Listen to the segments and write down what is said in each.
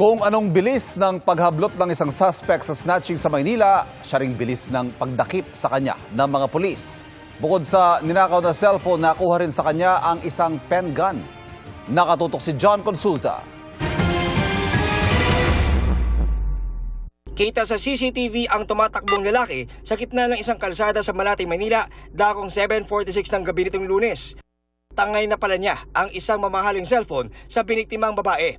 Kung anong bilis ng paghablot ng isang suspect sa snatching sa Maynila, siya ring bilis ng pagdakip sa kanya ng mga pulis. Bukod sa ninakaw na cellphone, nakuha rin sa kanya ang isang pen gun. Nakatutok si John Consulta. Kita sa CCTV ang tumatakbong lalaki sa gitna ng isang kalsada sa Malate, Maynila, dakong 7:46 ng gabi nitong Lunes. Tangay na pala niya ang isang mamahaling cellphone sa biniktimang babae.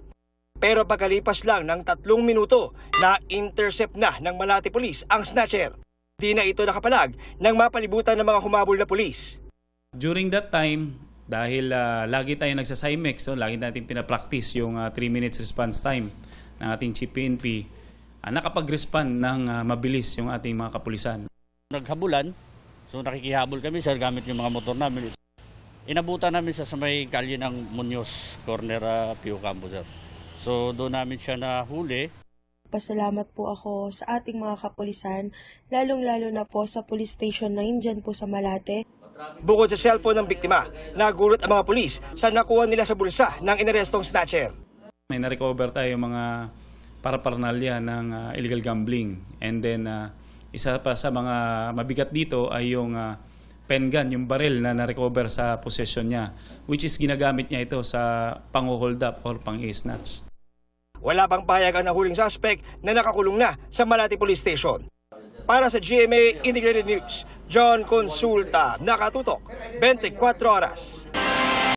Pero pagkalipas lang ng 3 minuto, na-intercept na ng Malate Police ang snatcher. Di na ito nakapalag nang mapalibutan ng mga humabol na pulis. During that time, dahil lagi tayo nagsa-CIMEX, so lagi natin pinapractice yung 3 minutes response time ng ating Chief PNP, nakapag-respond ng mabilis yung ating mga kapulisan. Naghabulan, so nakikihabol kami sir gamit yung mga motor namin. Inabutan namin sa may kalye ng Muñoz, corner Pio Campo sir. So doon namin siya nahuli. Pasalamat po ako sa ating mga kapulisan, lalong-lalo na po sa Police Station 9 dyan po sa Malate. Bukod sa cellphone ng biktima, nagulat ang mga pulis sa nakuha nila sa bulsa ng inarestong snatcher. May na-recover tayo mga paraparnalya ng illegal gambling. And then isa pa sa mga mabigat dito ay yung pen gun, yung baril na na-recover sa possession niya, which is ginagamit niya ito sa pang-hold up or pang-snatch. Wala pang payagan ng huling suspect na nakakulong na sa Malate Police Station. Para sa GMA Integrated News, John Consulta, nakatutok, 24 oras.